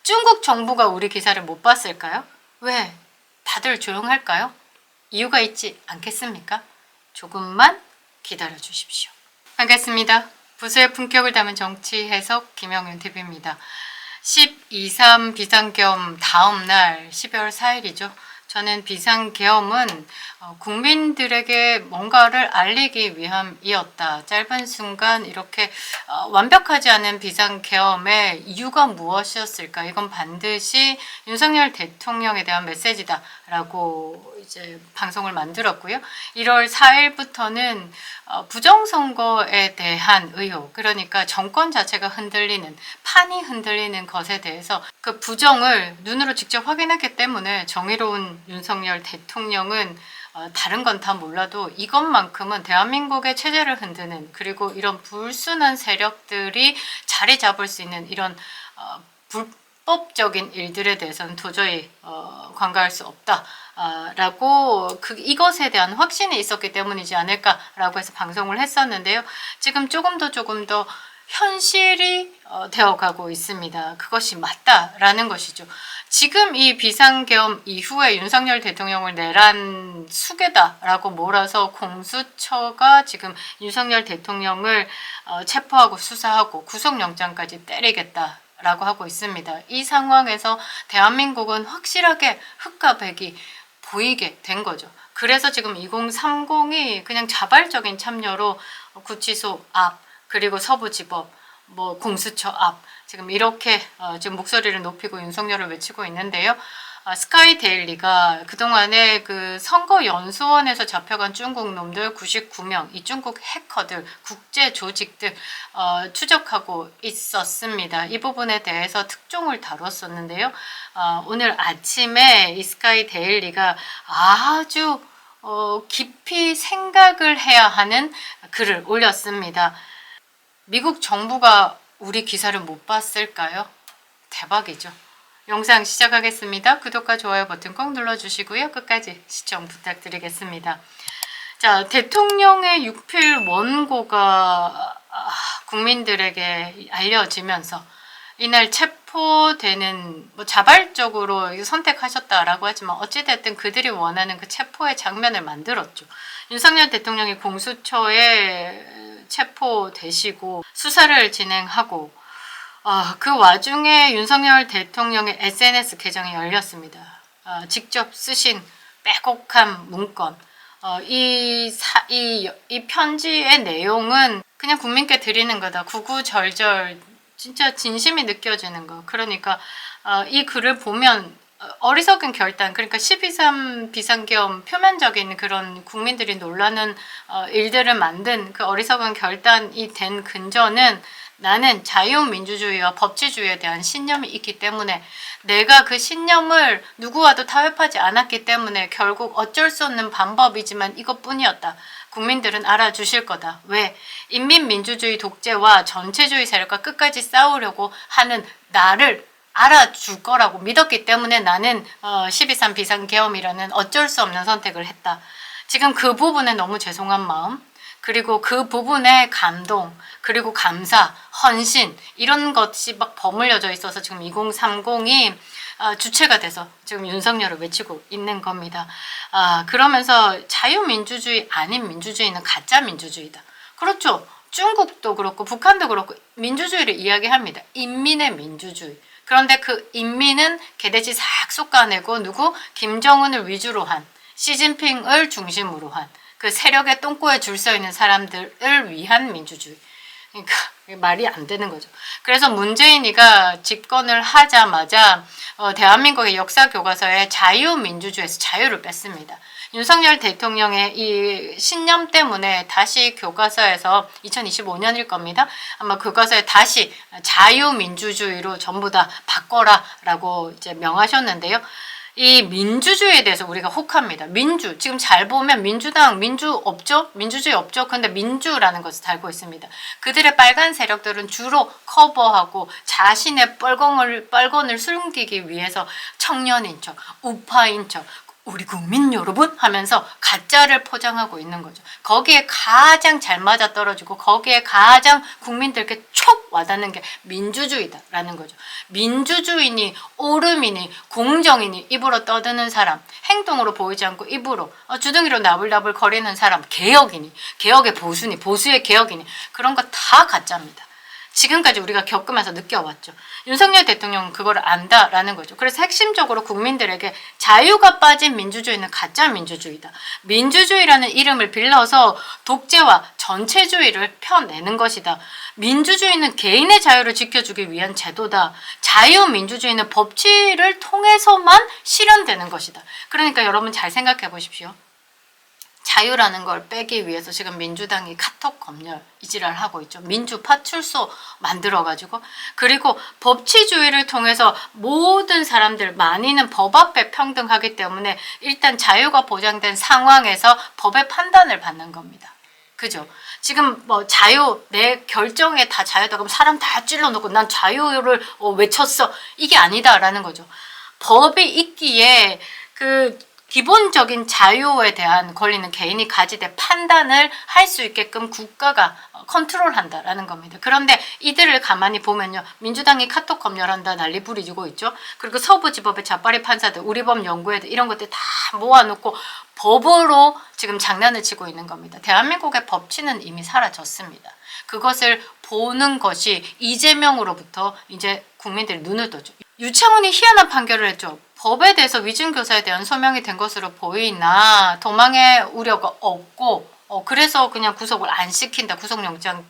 중국 정부가 우리 기사를 못 봤을까요? 왜? 다들 조용할까요? 이유가 있지 않겠습니까? 조금만 기다려 주십시오. 반갑습니다. 부수의 품격을 담은 정치 해석 김영윤 TV입니다. 12.3 비상계엄 다음 날 12월 4일이죠. 저는 비상계엄은 국민들에게 뭔가를 알리기 위함이었다. 짧은 순간 이렇게 완벽하지 않은 비상계엄의 이유가 무엇이었을까? 이건 반드시 윤석열 대통령에 대한 메시지다 라고 이제 방송을 만들었고요. 1월 4일부터는 부정선거에 대한 의혹, 그러니까 정권 자체가 흔들리는, 판이 흔들리는 것에 대해서 그 부정을 눈으로 직접 확인했기 때문에 정의로운 윤석열 대통령은 다른 건 다 몰라도 이것만큼은 대한민국의 체제를 흔드는, 그리고 이런 불순한 세력들이 자리 잡을 수 있는 이런 불법적인 일들에 대해서는 도저히 관가할 수 없다. 라고 이것에 대한 확신이 있었기 때문이지 않을까라고 해서 방송을 했었는데요. 지금 조금 더 현실이 되어가고 있습니다. 그것이 맞다라는 것이죠. 지금 이 비상계엄 이후에 윤석열 대통령을 내란 수괴다라고 몰아서 공수처가 지금 윤석열 대통령을 체포하고 수사하고 구속영장까지 때리겠다 라고 하고 있습니다. 이 상황에서 대한민국은 확실하게 흑과 백이 보이게 된 거죠. 그래서 지금 2030이 그냥 자발적인 참여로 구치소 앞, 그리고 서부지법, 공수처 앞, 지금 이렇게 지금 목소리를 높이고 윤석열을 외치고 있는데요. 스카이데일리가 그동안에 그 선거연수원에서 잡혀간 중국 놈들 99명, 이 중국 해커들, 국제 조직들 추적하고 있었습니다. 이 부분에 대해서 특종을 다뤘었는데요. 오늘 아침에 이 스카이데일리가 아주 깊이 생각을 해야 하는 글을 올렸습니다. 미국 정부가 우리 기사를 못 봤을까요? 대박이죠. 영상 시작하겠습니다. 구독과 좋아요 버튼 꼭 눌러주시고요. 끝까지 시청 부탁드리겠습니다. 자, 대통령의 육필 원고가 국민들에게 알려지면서 이날 체포되는, 자발적으로 선택하셨다라고 하지만 어찌됐든 그들이 원하는 그 체포의 장면을 만들었죠. 윤석열 대통령이 공수처에 체포되시고 수사를 진행하고 그 와중에 윤석열 대통령의 SNS 계정이 열렸습니다. 직접 쓰신 빼곡한 문건, 이 편지의 내용은 그냥 국민께 드리는 거다. 구구절절 진짜 진심이 느껴지는 거. 그러니까 이 글을 보면 어리석은 결단, 그러니까 12.3 비상계엄 표면적인 그런 국민들이 놀라는 일들을 만든 그 어리석은 결단이 된 근저는 나는 자유민주주의와 법치주의에 대한 신념이 있기 때문에 내가 그 신념을 누구와도 타협하지 않았기 때문에 결국 어쩔 수 없는 방법이지만 이것뿐이었다. 국민들은 알아주실 거다. 왜? 인민민주주의 독재와 전체주의 세력과 끝까지 싸우려고 하는 나를 알아줄 거라고 믿었기 때문에 나는 12.3 비상계엄이라는 어쩔 수 없는 선택을 했다. 지금 그 부분에 너무 죄송한 마음, 그리고 그 부분에 감동, 그리고 감사, 헌신, 이런 것이 막 버물려져 있어서 지금 2030이 주체가 돼서 지금 윤석열을 외치고 있는 겁니다. 그러면서 자유민주주의 아닌 민주주의는 가짜 민주주의다. 그렇죠. 중국도 그렇고 북한도 그렇고 민주주의를 이야기합니다. 인민의 민주주의. 그런데 그 인민은 개돼지 싹 쏟아내고 누구? 김정은을 위주로 한, 시진핑을 중심으로 한 그 세력의 똥꼬에 줄 서 있는 사람들을 위한 민주주의. 그러니까 말이 안 되는 거죠. 그래서 문재인이가 집권을 하자마자 대한민국의 역사 교과서에 자유민주주의에서 자유를 뺐습니다. 윤석열 대통령의 이 신념 때문에 다시 교과서에서 2025년일 겁니다. 아마 교과서에 다시 자유민주주의로 전부 다 바꿔라 라고 이제 명하셨는데요. 이 민주주의에 대해서 우리가 혹합니다. 민주, 지금 잘 보면 민주당, 민주 없죠? 민주주의 없죠? 근데 민주라는 것을 달고 있습니다. 그들의 빨간 세력들은 주로 커버하고 자신의 뻘건을 숨기기 위해서 청년인 척, 우파인 척, 우리 국민 여러분 하면서 가짜를 포장하고 있는 거죠. 거기에 가장 잘 맞아떨어지고 거기에 가장 국민들께 촉 와닿는 게 민주주의다라는 거죠. 민주주의니 오름이니 공정이니 입으로 떠드는 사람, 행동으로 보이지 않고 입으로 주둥이로 나불나불 거리는 사람, 개혁이니 개혁의 보수니 보수의 개혁이니 그런 거 다 가짜입니다. 지금까지 우리가 겪으면서 느껴왔죠. 윤석열 대통령은 그걸 안다라는 거죠. 그래서 핵심적으로 국민들에게 자유가 빠진 민주주의는 가짜 민주주의다. 민주주의라는 이름을 빌려서 독재와 전체주의를 펴내는 것이다. 민주주의는 개인의 자유를 지켜주기 위한 제도다. 자유민주주의는 법치를 통해서만 실현되는 것이다. 그러니까 여러분 잘 생각해 보십시오. 자유라는 걸 빼기 위해서 지금 민주당이 카톡 검열 이지랄 하고 있죠. 민주 파출소 만들어가지고 그리고 법치주의를 통해서 모든 사람들 많이는 법 앞에 평등하기 때문에 일단 자유가 보장된 상황에서 법의 판단을 받는 겁니다. 그죠? 지금 뭐 자유 내 결정에 다 자유다 그럼 사람 다 찔러놓고 난 자유를 외쳤어 이게 아니다라는 거죠. 법이 있기에 그 기본적인 자유에 대한 권리는 개인이 가지되 판단을 할 수 있게끔 국가가 컨트롤한다라는 겁니다. 그런데 이들을 가만히 보면요. 민주당이 카톡 검열한다 난리 부리고 있죠. 그리고 서부지법의 자빠리 판사들, 우리법 연구회들 이런 것들 다 모아놓고 법으로 지금 장난을 치고 있는 겁니다. 대한민국의 법치는 이미 사라졌습니다. 그것을 보는 것이 이재명으로부터 이제 국민들이 눈을 떠죠. 유창훈이 희한한 판결을 했죠. 법에 대해서 위증교사에 대한 소명이 된 것으로 보이나 도망의 우려가 없고 그래서 그냥 구속을 안 시킨다. 구속영장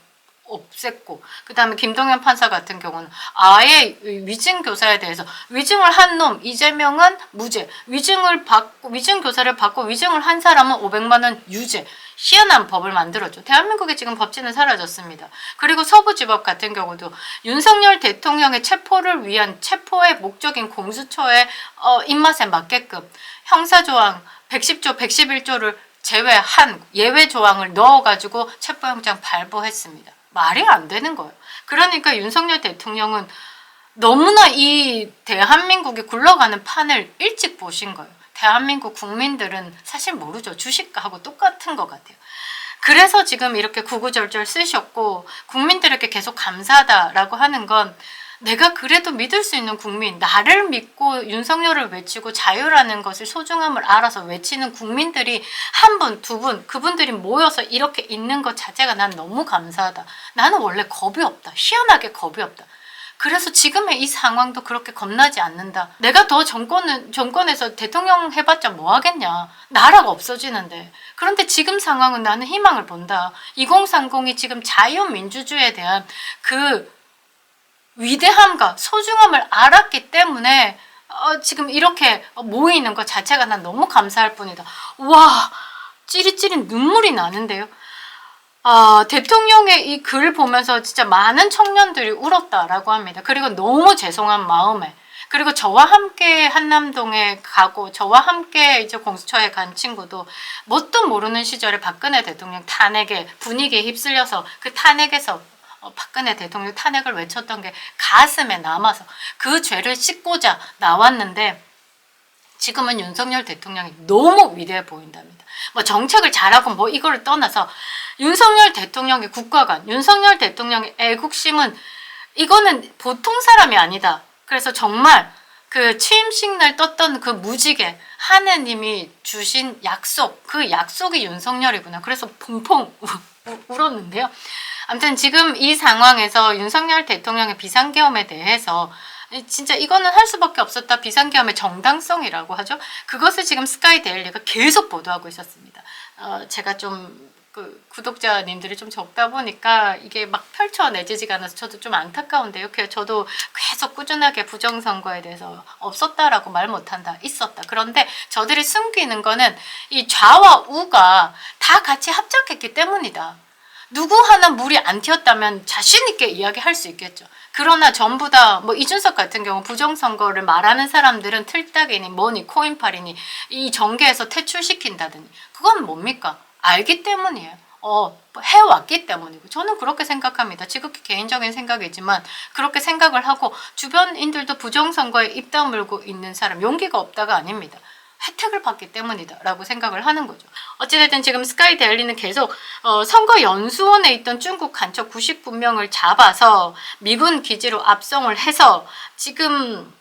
없앴고 그 다음에 김동연 판사 같은 경우는 아예 위증교사에 대해서 위증을 한 놈 이재명은 무죄, 위증교사를 받고 위증을 한 사람은 500만 원 유죄. 희한한 법을 만들었죠. 대한민국의 지금 법치는 사라졌습니다. 그리고 서부지법 같은 경우도 윤석열 대통령의 체포를 위한 체포의 목적인 공수처의 입맛에 맞게끔 형사조항 110조, 111조를 제외한 예외 조항을 넣어가지고 체포영장 발부했습니다. 말이 안 되는 거예요. 그러니까 윤석열 대통령은 너무나 이 대한민국이 굴러가는 판을 일찍 보신 거예요. 대한민국 국민들은 사실 모르죠. 주식하고 똑같은 것 같아요. 그래서 지금 이렇게 구구절절 쓰셨고 국민들에게 계속 감사하다라고 하는 건 내가 그래도 믿을 수 있는 국민, 나를 믿고 윤석열을 외치고 자유라는 것을 소중함을 알아서 외치는 국민들이 한 분, 두 분, 그분들이 모여서 이렇게 있는 것 자체가 난 너무 감사하다. 나는 원래 겁이 없다. 희한하게 겁이 없다. 그래서 지금의 이 상황도 그렇게 겁나지 않는다. 내가 더 정권에서 대통령 해봤자 뭐 하겠냐. 나라가 없어지는데. 그런데 지금 상황은 나는 희망을 본다. 2030이 지금 자유민주주의에 대한 그 위대함과 소중함을 알았기 때문에 지금 이렇게 모이는 것 자체가 난 너무 감사할 뿐이다. 와, 찌릿찌릿 눈물이 나는데요. 대통령의 이 글 보면서 진짜 많은 청년들이 울었다라고 합니다. 그리고 너무 죄송한 마음에 그리고 저와 함께 한남동에 가고 저와 함께 이제 공수처에 간 친구도 뭣도 모르는 시절에 박근혜 대통령 탄핵에 분위기에 휩쓸려서 그 탄핵에서 박근혜 대통령 탄핵을 외쳤던 게 가슴에 남아서 그 죄를 씻고자 나왔는데 지금은 윤석열 대통령이 너무 위대해 보인답니다. 뭐 정책을 잘하고 뭐 이거를 떠나서 윤석열 대통령의 국가관, 윤석열 대통령의 애국심은 이거는 보통 사람이 아니다. 그래서 정말 그 취임식 날 떴던 그 무지개 하느님이 주신 약속, 그 약속이 윤석열이구나. 그래서 퐁퐁 울었는데요. 아무튼 지금 이 상황에서 윤석열 대통령의 비상계엄에 대해서 진짜 이거는 할 수밖에 없었다. 비상계엄의 정당성이라고 하죠. 그것을 지금 스카이데일리가 계속 보도하고 있었습니다. 제가 좀 구독자님들이 좀 적다 보니까 이게 막 펼쳐내지지가 않아서 저도 좀 안타까운데요. 저도 계속 꾸준하게 부정선거에 대해서 없었다라고 말 못한다. 있었다. 그런데 저들이 숨기는 거는 이 좌와 우가 다 같이 합작했기 때문이다. 누구 하나 물이 안 튀었다면 자신 있게 이야기할 수 있겠죠. 그러나 전부 다 뭐 이준석 같은 경우 부정선거를 말하는 사람들은 틀딱이니 뭐니 코인팔이니 이 정계에서 퇴출시킨다더니 그건 뭡니까? 알기 때문이에요. 해왔기 때문이고 저는 그렇게 생각합니다. 지극히 개인적인 생각이지만 그렇게 생각을 하고 주변인들도 부정선거에 입 다물고 있는 사람 용기가 없다가 아닙니다. 혜택을 받기 때문이다 라고 생각을 하는 거죠. 어찌됐든 지금 스카이데일리는 계속 선거 연수원에 있던 중국 간첩 99명을 잡아서 미군 기지로 압송을 해서 지금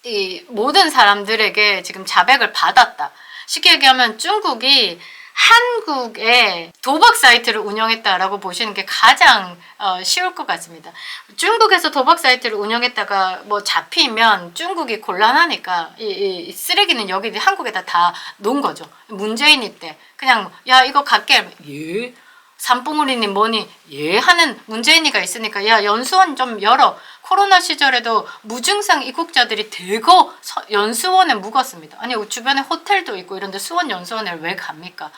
이 모든 사람들에게 지금 자백을 받았다. 쉽게 얘기하면 중국이 한국에 도박 사이트를 운영했다라고 보시는 게 가장 쉬울 것 같습니다. 중국에서 도박 사이트를 운영했다가 뭐 잡히면 중국이 곤란하니까 이 쓰레기는 여기 한국에다 다 놓은 거죠. 문재인이 때 그냥 야 이거 갈게 예 산봉우리님 뭐니 예 하는 문재인이가 있으니까 야 연수원 좀 열어. 코로나 시절에도 무증상 입국자들이 대거 연수원에 묵었습니다. 아니 주변에 호텔도 있고 이런데 수원 연수원에 왜 갑니까?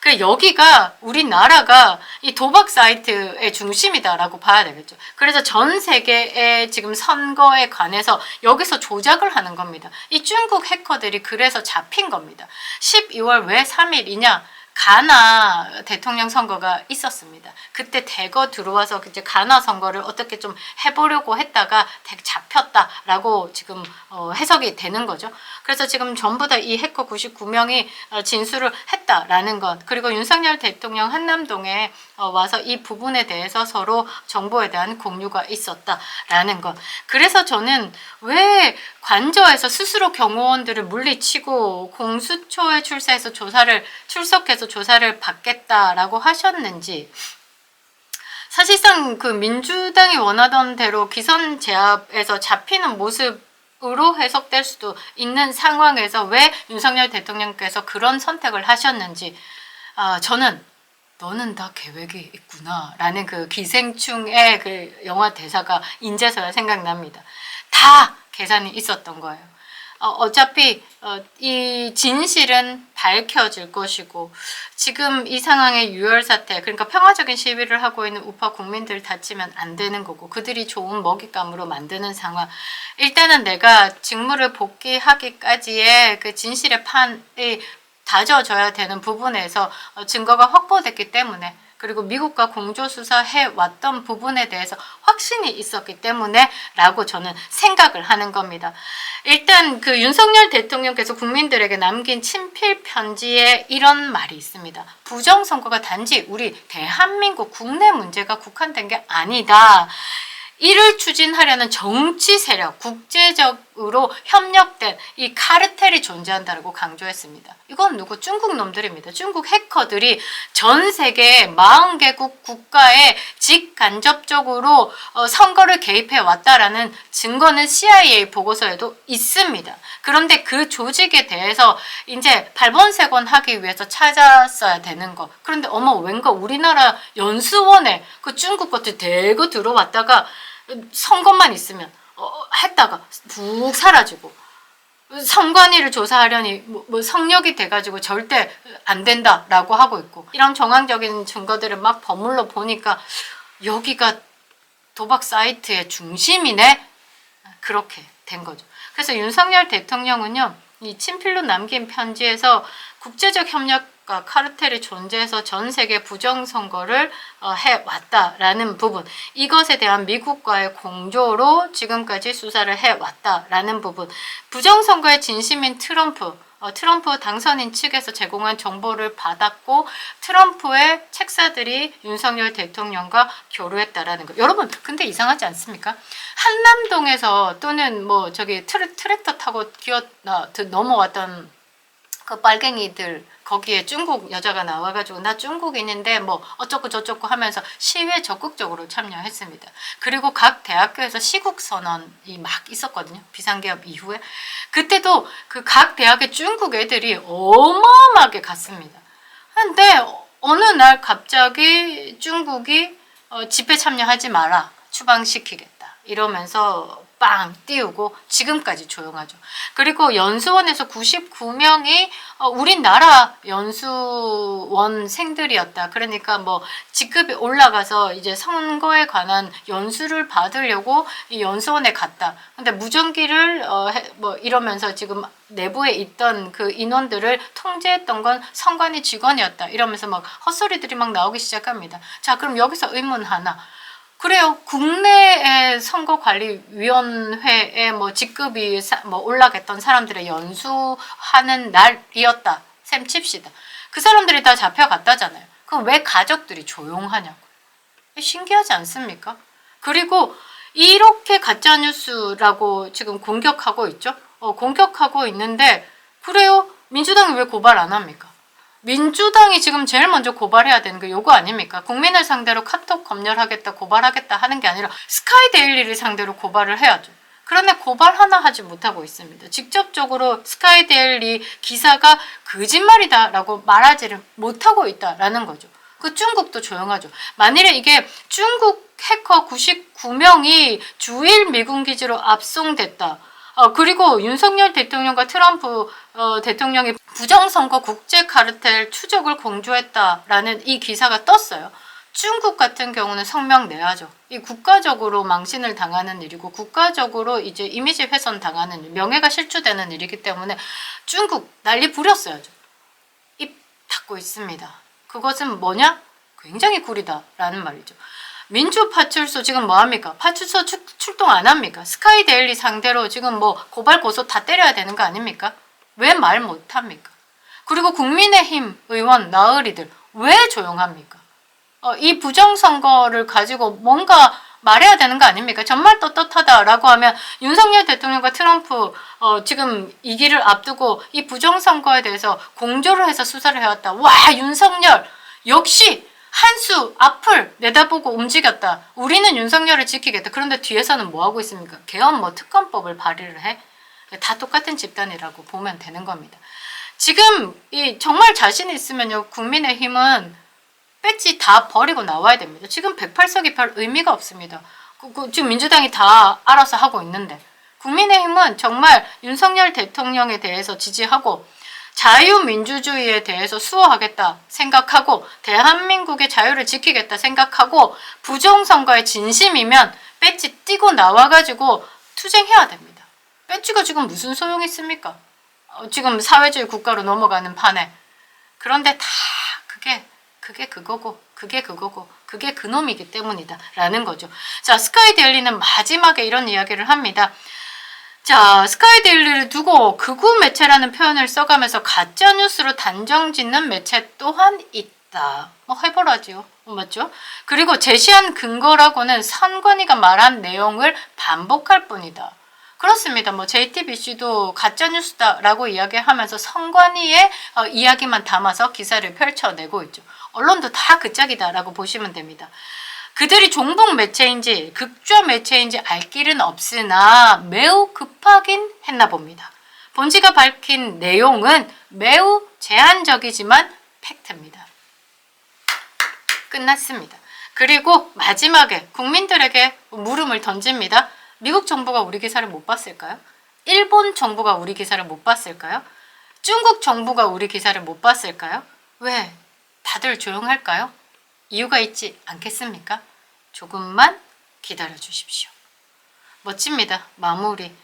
그 여기가 우리나라가 이 도박 사이트의 중심이다라고 봐야 되겠죠. 그래서 전 세계의 지금 선거에 관해서 여기서 조작을 하는 겁니다. 이 중국 해커들이 그래서 잡힌 겁니다. 12월 왜 3일이냐? 가나 대통령 선거가 있었습니다. 그때 대거 들어와서 이제 가나 선거를 어떻게 좀 해보려고 했다가 잡혔다라고 지금 해석이 되는 거죠. 그래서 지금 전부 다 이 해커 99명이 진술을 했다라는 것, 그리고 윤석열 대통령 한남동에 와서 이 부분에 대해서 서로 정보에 대한 공유가 있었다라는 것. 그래서 저는 왜 관저에서 스스로 경호원들을 물리치고 공수처에 출석해서 조사를 받겠다라고 하셨는지, 사실상 그 민주당이 원하던 대로 기선 제압에서 잡히는 모습으로 해석될 수도 있는 상황에서 왜 윤석열 대통령께서 그런 선택을 하셨는지, 저는 너는 다 계획이 있구나 라는 그 기생충의 그 영화 대사가 인제서야 생각납니다. 다 계산이 있었던 거예요. 어차피 이 진실은 밝혀질 것이고, 지금 이 상황의 유혈사태, 그러니까 평화적인 시위를 하고 있는 우파 국민들 다치면 안 되는 거고, 그들이 좋은 먹잇감으로 만드는 상황. 일단은 내가 직무를 복귀하기까지의 그 진실의 판이 다져져야 되는 부분에서 증거가 확보됐기 때문에, 그리고 미국과 공조수사 해왔던 부분에 대해서 확신이 있었기 때문에 라고 저는 생각을 하는 겁니다. 일단 그 윤석열 대통령께서 국민들에게 남긴 친필 편지에 이런 말이 있습니다. 부정선거가 단지 우리 대한민국 국내 문제가 국한된 게 아니다. 이를 추진하려는 정치 세력, 국제적으로 협력된 이 카르텔이 존재한다고 강조했습니다. 이건 누구? 중국 놈들입니다. 중국 해커들이 전 세계 40개국 국가에 직간접적으로 선거를 개입해 왔다라는 증거는 CIA 보고서에도 있습니다. 그런데 그 조직에 대해서 이제 발본색원 하기 위해서 찾았어야 되는 거. 그런데 어머 왠가 우리나라 연수원에 그 중국 것들 대거 들어왔다가 선거만 있으면 했다가 푹 사라지고, 선관위를 조사하려니 뭐 성역이 돼가지고 절대 안 된다라고 하고 있고, 이런 정황적인 증거들을 막 버물러 보니까 여기가 도박 사이트의 중심이네, 그렇게 된 거죠. 그래서 윤석열 대통령은요, 이 친필로 남긴 편지에서 국제적 협력과 카르텔이 존재해서 전 세계 부정선거를 해왔다라는 부분, 이것에 대한 미국과의 공조로 지금까지 수사를 해왔다라는 부분, 부정선거의 진심인 트럼프 당선인 측에서 제공한 정보를 받았고 트럼프의 책사들이 윤석열 대통령과 교류했다라는 거. 여러분 근데 이상하지 않습니까? 한남동에서 또는 뭐 저기 트랙터 타고 넘어왔던 그 빨갱이들, 거기에 중국 여자가 나와가지고 나 중국인인데 뭐 어쩌고 저쩌고 하면서 시위에 적극적으로 참여했습니다. 그리고 각 대학교에서 시국선언이 막 있었거든요. 비상계엄 이후에. 그때도 그 각 대학의 중국 애들이 어마어마하게 갔습니다. 근데 어느 날 갑자기 중국이 집회 참여하지 마라, 추방시키겠다 이러면서 빵 띄우고 지금까지 조용하죠. 그리고 연수원에서 99명이 우리나라 연수원생들이었다. 그러니까 뭐 직급이 올라가서 이제 선거에 관한 연수를 받으려고 이 연수원에 갔다. 근데 무전기를 뭐 이러면서 지금 내부에 있던 그 인원들을 통제했던 건 선관위 직원이었다. 이러면서 막 헛소리들이 막 나오기 시작합니다. 자, 그럼 여기서 의문 하나. 그래요. 국내에 민주당의 선거관리위원회에 뭐 직급이 뭐 올라갔던 사람들의 연수하는 날이었다. 셈 칩시다. 그 사람들이 다 잡혀갔다잖아요. 그럼 왜 가족들이 조용하냐고. 신기하지 않습니까? 그리고 이렇게 가짜뉴스라고 지금 공격하고 있죠. 공격하고 있는데 그래요? 민주당이 왜 고발 안 합니까? 민주당이 지금 제일 먼저 고발해야 되는 게 요거 아닙니까? 국민을 상대로 카톡 검열하겠다, 고발하겠다 하는 게 아니라 스카이데일리를 상대로 고발을 해야죠. 그런데 고발 하나 하지 못하고 있습니다. 직접적으로 스카이데일리 기사가 거짓말이다라고 말하지를 못하고 있다라는 거죠. 그 중국도 조용하죠. 만일에 이게 중국 해커 99명이 주일 미군 기지로 압송됐다. 그리고 윤석열 대통령과 트럼프 대통령이 부정선거 국제 카르텔 추적을 공조했다라는 이 기사가 떴어요. 중국 같은 경우는 성명 내야죠. 이 국가적으로 망신을 당하는 일이고 국가적으로 이제 이미지 훼손 당하는 일, 명예가 실추되는 일이기 때문에 중국 난리 부렸어야죠. 입 닫고 있습니다. 그것은 뭐냐? 굉장히 구리다라는 말이죠. 민주파출소 지금 뭐합니까? 파출소 출동 안 합니까? 스카이데일리 상대로 지금 뭐 고발 고소 다 때려야 되는 거 아닙니까? 왜 말 못합니까? 그리고 국민의힘 의원 나으리들 왜 조용합니까? 이 부정선거를 가지고 뭔가 말해야 되는 거 아닙니까? 정말 떳떳하다라고 하면 윤석열 대통령과 트럼프 지금 이 길을 앞두고 이 부정선거에 대해서 공조를 해서 수사를 해왔다. 와, 윤석열 역시 한 수 앞을 내다보고 움직였다. 우리는 윤석열을 지키겠다. 그런데 뒤에서는 뭐하고 있습니까? 개헌 뭐 특검법을 발의를 해? 다 똑같은 집단이라고 보면 되는 겁니다. 지금 이 정말 자신 있으면요. 국민의힘은 배지 다 버리고 나와야 됩니다. 지금 108석이 별 의미가 없습니다. 지금 민주당이 다 알아서 하고 있는데 국민의힘은 정말 윤석열 대통령에 대해서 지지하고 자유민주주의에 대해서 수호하겠다 생각하고 대한민국의 자유를 지키겠다 생각하고 부정선거에 진심이면 배지 띄고 나와가지고 투쟁해야 됩니다. 배지가 지금 무슨 소용이 있습니까? 지금 사회주의 국가로 넘어가는 판에. 그런데 다 그게 그거고 그게 그놈이기 때문이다 라는 거죠. 자, 스카이데일리는 마지막에 이런 이야기를 합니다. 자, 스카이데일리를 두고 극우 매체라는 표현을 써가면서 가짜뉴스로 단정 짓는 매체 또한 있다. 뭐 해보라지요. 맞죠? 그리고 제시한 근거라고는 선관위가 말한 내용을 반복할 뿐이다. 그렇습니다. 뭐 JTBC도 가짜뉴스다라고 이야기하면서 선관위의 이야기만 담아서 기사를 펼쳐내고 있죠. 언론도 다 그 짝이다라고 보시면 됩니다. 그들이 종북 매체인지 극좌 매체인지 알 길은 없으나 매우 급하긴 했나 봅니다. 본지가 밝힌 내용은 매우 제한적이지만 팩트입니다. 끝났습니다. 그리고 마지막에 국민들에게 물음을 던집니다. 미국 정부가 우리 기사를 못 봤을까요? 일본 정부가 우리 기사를 못 봤을까요? 중국 정부가 우리 기사를 못 봤을까요? 왜? 다들 조용할까요? 이유가 있지 않겠습니까? 조금만 기다려 주십시오. 멋집니다. 마무리.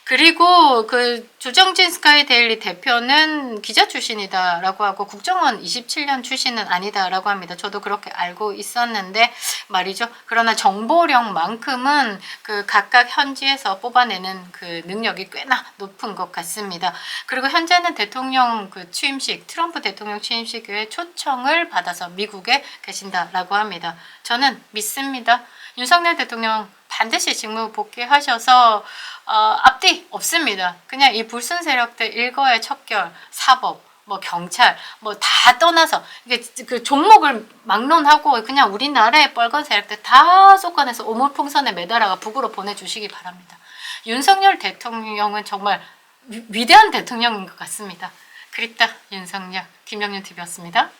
그리고 그 조정진 스카이데일리 대표는 기자 출신이다라고 하고 국정원 27년 출신은 아니다라고 합니다. 저도 그렇게 알고 있었는데 말이죠. 그러나 정보력만큼은 그 각각 현지에서 뽑아내는 그 능력이 꽤나 높은 것 같습니다. 그리고 현재는 대통령 그 취임식, 트럼프 대통령 취임식에 초청을 받아서 미국에 계신다라고 합니다. 저는 믿습니다. 윤석열 대통령 반드시 직무 복귀하셔서 앞뒤 없습니다. 그냥 이 불순 세력들 일거에 척결, 사법, 뭐 경찰, 뭐 다 떠나서 이게 그 종목을 막론하고 그냥 우리나라의 빨간 세력들 다 쏟아내서 오물풍선에 매달아가 북으로 보내주시기 바랍니다. 윤석열 대통령은 정말 위대한 대통령인 것 같습니다. 그립다 윤석열, 김영윤 TV였습니다.